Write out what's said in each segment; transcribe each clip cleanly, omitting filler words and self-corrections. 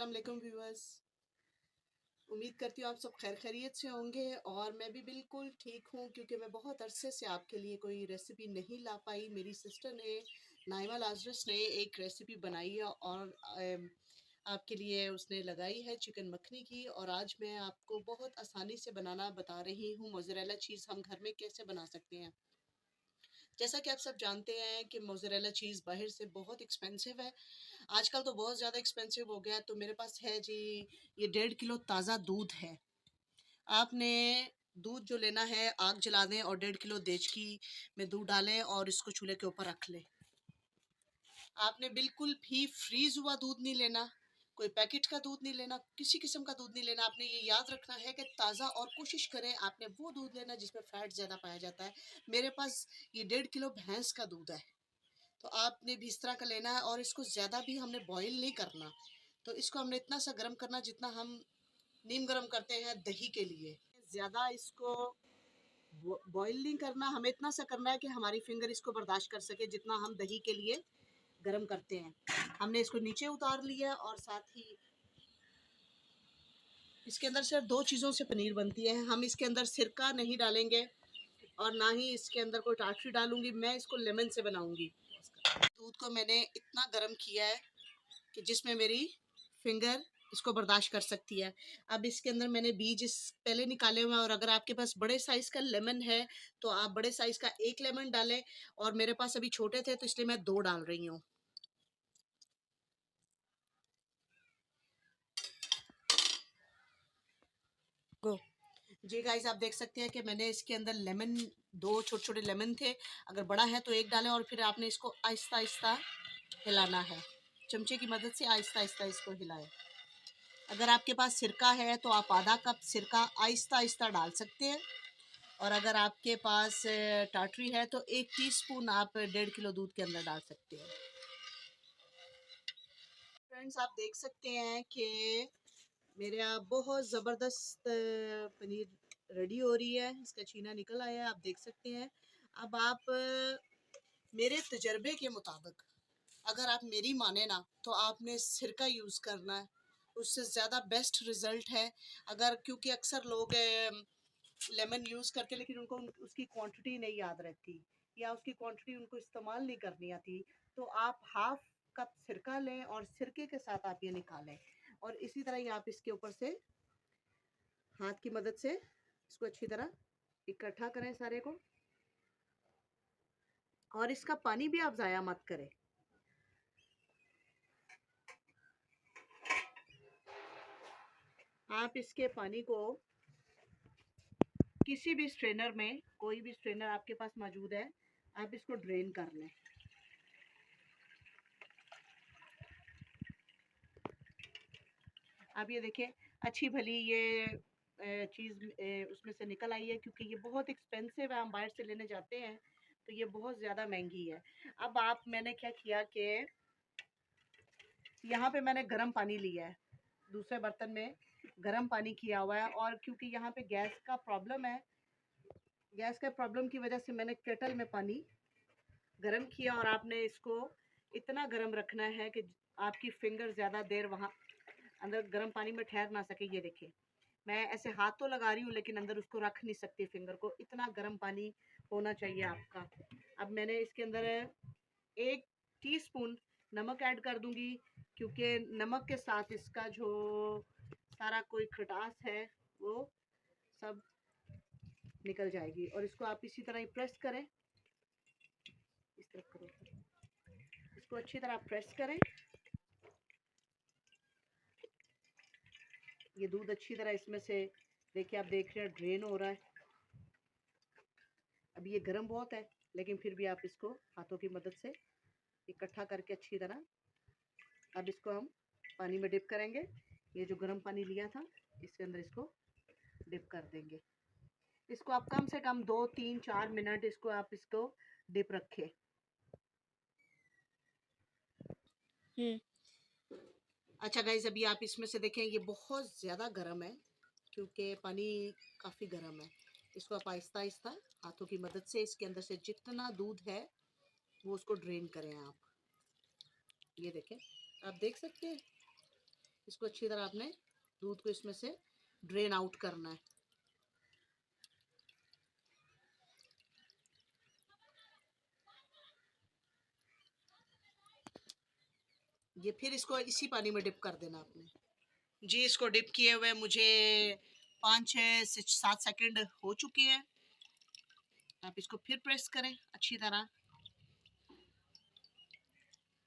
अस्सलाम वालेकुम व्यूअर्स। उम्मीद करती हूँ आप सब खैर खैरियत से होंगे और मैं भी बिल्कुल ठीक हूँ, क्योंकि मैं बहुत अरसे से आपके लिए कोई रेसिपी नहीं ला पाई। मेरी सिस्टर ने, नाइमा लाजरस ने एक रेसिपी बनाई है और आपके लिए उसने लगाई है चिकन मखनी की, और आज मैं आपको बहुत आसानी से बनाना बता रही हूँ। मोज़रेला चीज़ हम घर में कैसे बना सकते हैं। जैसा कि आप सब जानते हैं कि मोज़रेला चीज़ बाहर से बहुत एक्सपेंसिव है, आजकल तो बहुत ज़्यादा एक्सपेंसिव हो गया है। तो मेरे पास है जी, ये 1.5 किलो ताज़ा दूध है। आपने दूध जो लेना है, आग जला दें और 1.5 किलो देचकी में दूध डालें और इसको चूल्हे के ऊपर रख लें। आपने बिल्कुल भी फ्रीज हुआ दूध नहीं लेना, कोई पैकेट का दूध नहीं लेना, किसी किस्म का दूध नहीं लेना। आपने ये याद रखना है कि ताज़ा, और कोशिश करें आपने वो दूध लेना जिसमें फैट ज़्यादा पाया जाता है। मेरे पास ये 1.5 किलो भैंस का दूध है, तो आपने भी इस तरह का लेना है। और इसको ज़्यादा भी हमने बॉईल नहीं करना, तो इसको हमने इतना सा गर्म करना जितना हम नीम गर्म करते हैं दही के लिए। ज़्यादा इसको बॉईल नहीं करना, हमें इतना सा करना है कि हमारी फिंगर इसको बर्दाश्त कर सके जितना हम दही के लिए गर्म करते हैं। हमने इसको नीचे उतार लिया, और साथ ही इसके अंदर सिर्फ 2 चीज़ों से पनीर बनती है। हम इसके अंदर सिरका नहीं डालेंगे और ना ही इसके अंदर कोई टाटरी डालूंगी। मैं इसको लेमन से बनाऊंगी। दूध को मैंने इतना गर्म किया है कि जिसमें मेरी फिंगर इसको बर्दाश्त कर सकती है। अब इसके अंदर मैंने बीज इस पहले निकाले हुए हैं, और अगर आपके पास बड़े साइज़ का लेमन है तो आप बड़े साइज़ का 1 लेमन डालें, और मेरे पास अभी छोटे थे तो इसलिए मैं 2 डाल रही हूँ। गो जी गाइस, आप देख सकते हैं कि मैंने इसके अंदर लेमन, 2 छोटे छोटे लेमन थे। अगर बड़ा है तो 1 डालें, और फिर आपने इसको आहिस्ता आहिस्ता हिलाना है। चमचे की मदद से आहिस्ता आहिस्ता इसको हिलाएं। अगर आपके पास सिरका है तो आप आधा कप सिरका आहिस्ता आहिस्ता डाल सकते हैं, और अगर आपके पास टाटरी है तो 1 टीस्पून आप 1.5 किलो दूध के अंदर डाल सकते हैं। फ्रेंड्स, आप देख सकते हैं कि मेरे यहाँ बहुत ज़बरदस्त पनीर रेडी हो रही है। इसका छीना निकल आया है, आप देख सकते हैं। अब आप मेरे तजर्बे के मुताबिक, अगर आप मेरी माने ना, तो आपने सिरका यूज़ करना है, उससे ज़्यादा बेस्ट रिज़ल्ट है। अगर, क्योंकि अक्सर लोग लेमन यूज़ करते लेकिन उनको उसकी क्वांटिटी नहीं याद रहती, या उसकी क्वांटिटी उनको इस्तेमाल नहीं करनी आती, तो आप हाफ कप सिरका लें और सिरके के साथ आप ये निकालें, और इसी तरह ही आप इसके ऊपर से हाथ की मदद से इसको अच्छी तरह इकट्ठा करें सारे को, और इसका पानी भी आप ज़ाया मत करें। आप इसके पानी को किसी भी स्ट्रेनर में, कोई भी स्ट्रेनर आपके पास मौजूद है, आप इसको ड्रेन कर लें। आप ये देखिए, अच्छी भली ये चीज़ उसमें से निकल आई है, क्योंकि ये बहुत एक्सपेंसिव है। हम बाहर से लेने जाते हैं तो ये बहुत ज़्यादा महंगी है। अब मैंने क्या किया कि यहाँ पे मैंने गर्म पानी लिया है, दूसरे बर्तन में गर्म पानी किया हुआ है, और क्योंकि यहाँ पे गैस का प्रॉब्लम है, गैस के प्रॉब्लम की वजह से मैंने केटल में पानी गर्म किया, और आपने इसको इतना गर्म रखना है कि आपकी फिंगर ज़्यादा देर वहाँ अंदर गर्म पानी में ठहर ना सके। ये देखिए, मैं ऐसे हाथ तो लगा रही हूँ लेकिन अंदर उसको रख नहीं सकती फिंगर को, इतना गर्म पानी होना चाहिए आपका। अब मैंने इसके अंदर 1 टीस्पून नमक ऐड कर दूंगी, क्योंकि नमक के साथ इसका जो सारा कोई खटास है वो सब निकल जाएगी। और इसको आप इसी तरह ही प्रेस करें, इस तरह करो, इसको अच्छी तरह प्रेस करें। ये दूध अच्छी तरह इसमें से, देखिए आप देख रहे हैं, ड्रेन हो रहा है। अब ये गर्म बहुत है, लेकिन फिर भी आप इसको हाथों की मदद से इकट्ठा करके अच्छी तरह, अब इसको हम पानी में डिप करेंगे। ये जो गर्म पानी लिया था इसके अंदर इसको डिप कर देंगे। इसको आप कम से कम 2 3 4 मिनट इसको आप इसको डिप रखें। अच्छा गाइज, अभी आप इसमें से देखें, ये बहुत ज़्यादा गर्म है, क्योंकि पानी काफ़ी गर्म है। इसको आप आहिस्ता आहिस्ता हाथों की मदद से इसके अंदर से जितना दूध है वो उसको ड्रेन करें आप। ये देखें, आप देख सकते हैं इसको अच्छी तरह आपने दूध को इसमें से ड्रेन आउट करना है। ये फिर इसको इसी पानी में डिप कर देना आपने। जी, इसको डिप किए हुए मुझे 5-6-7 सेकंड हो चुके हैं। आप इसको फिर प्रेस करें अच्छी तरह।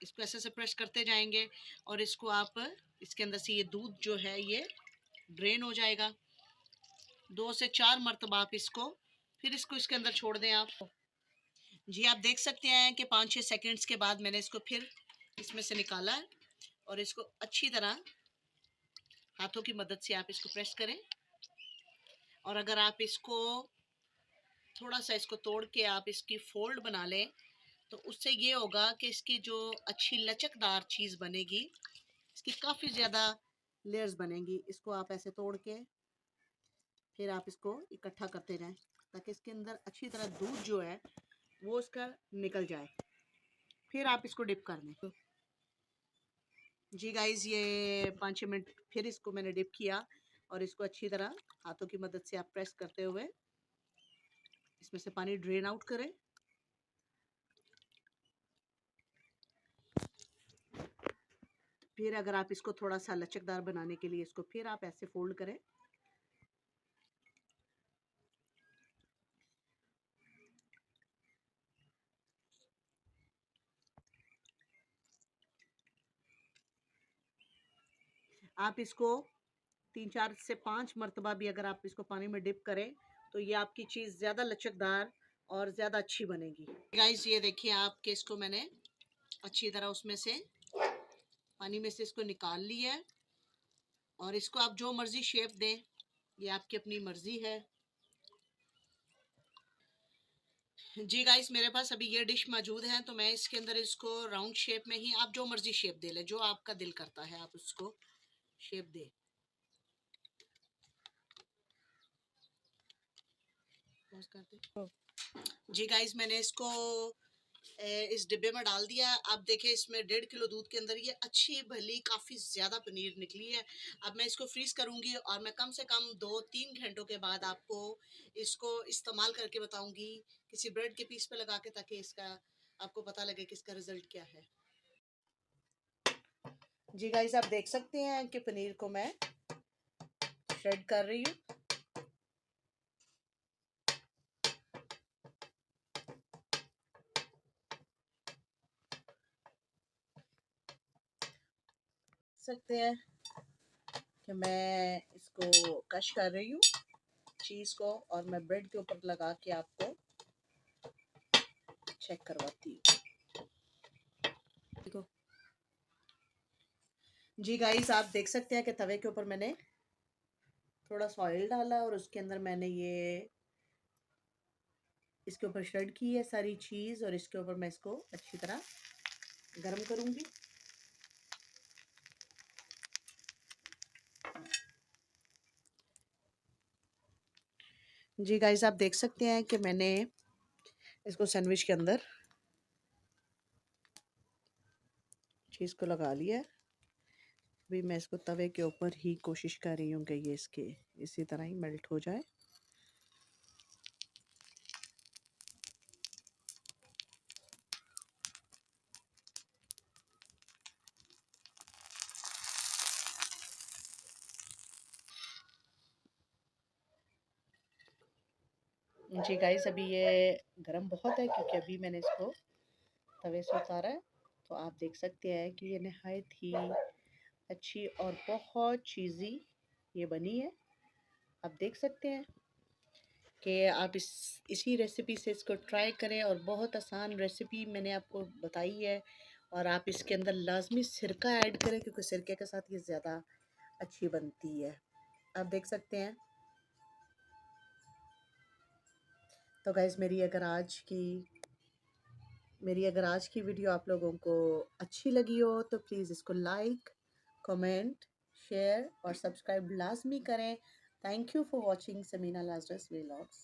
इसको ऐसे से प्रेस करते जाएंगे और इसको आप इसके अंदर से ये दूध जो है ये ड्रेन हो जाएगा। 2 से 4 मरतबा आप इसको फिर इसको इसके अंदर छोड़ दें आप। जी, आप देख सकते हैं कि 5-6 सेकंड्स के बाद मैंने इसको फिर इसमें से निकाला है और इसको अच्छी तरह हाथों की मदद से आप इसको प्रेस करें। और अगर आप इसको थोड़ा सा इसको तोड़ के आप इसकी फोल्ड बना लें तो उससे ये होगा कि इसकी जो अच्छी लचकदार चीज़ बनेगी, इसकी काफ़ी ज़्यादा लेयर्स बनेंगी। इसको आप ऐसे तोड़ के फिर आप इसको इकट्ठा करते जाएं ताकि इसके अंदर अच्छी तरह दूध जो है वो इसका निकल जाए। फिर आप इसको डिप कर लें। जी गाइस, ये 5-6 मिनट फिर इसको मैंने डिप किया और इसको अच्छी तरह हाथों की मदद से आप प्रेस करते हुए इसमें से पानी ड्रेन आउट करें। फिर अगर आप इसको थोड़ा सा लचकदार बनाने के लिए इसको फिर आप ऐसे फोल्ड करें। आप इसको 3-4 से 5 मरतबा भी अगर आप इसको पानी में डिप करें तो ये आपकी चीज़ ज़्यादा लचकदार और ज़्यादा अच्छी बनेगी। गाइस, ये देखिए आपके इसको मैंने अच्छी तरह उसमें से पानी में से इसको निकाल लिया है और इसको आप जो मर्ज़ी शेप दें, ये आपकी अपनी मर्ज़ी है। जी गाइस, मेरे पास अभी ये डिश मौजूद है तो मैं इसके अंदर इसको राउंड शेप में ही, आप जो मर्ज़ी शेप दे लें, जो आपका दिल करता है आप उसको शेप दें। जी गाइस, मैंने इसको इस डिब्बे में डाल दिया। आप देखें इसमें 1.5 किलो दूध के अंदर ये अच्छी भली काफ़ी ज़्यादा पनीर निकली है। अब मैं इसको फ्रीज़ करूँगी और मैं कम से कम 2-3 घंटों के बाद आपको इसको इस्तेमाल करके बताऊँगी किसी ब्रेड के पीस पे लगा के, ताकि इसका आपको पता लगे कि इसका रिज़ल्ट क्या है। जी गाइस, आप देख सकते हैं कि पनीर को मैं श्रेड कर रही हूँ। सकते हैं कि मैं इसको कश कर रही हूँ चीज़ को और मैं ब्रेड के ऊपर लगा के आपको चेक करवाती हूँ। देखो जी गाइस, आप देख सकते हैं कि तवे के ऊपर मैंने थोड़ा सा ऑयल डाला और उसके अंदर मैंने ये इसके ऊपर श्रेड की है सारी चीज़ और इसके ऊपर मैं इसको अच्छी तरह गर्म करूँगी। जी गाइस, आप देख सकते हैं कि मैंने इसको सैंडविच के अंदर चीज़ को लगा लिया है। अभी मैं इसको तवे के ऊपर ही कोशिश कर रही हूँ कि ये इसके इसी तरह ही मेल्ट हो जाए। जी गाइस, अभी ये गरम बहुत है क्योंकि अभी मैंने इसको तवे से उतारा है। तो आप देख सकते हैं कि ये नहायत ही अच्छी और बहुत चीज़ी ये बनी है। आप देख सकते हैं कि आप इसी रेसिपी से इसको ट्राई करें और बहुत आसान रेसिपी मैंने आपको बताई है। और आप इसके अंदर लाजमी सिरका ऐड करें क्योंकि सिरके के साथ ये ज़्यादा अच्छी बनती है। आप देख सकते हैं। तो गाइज़, मेरी अगर आज की वीडियो आप लोगों को अच्छी लगी हो तो प्लीज़ इसको लाइक, कमेंट, शेयर और सब्सक्राइब लाजमी करें। Thank you for watching Sameena Lazarus vlogs.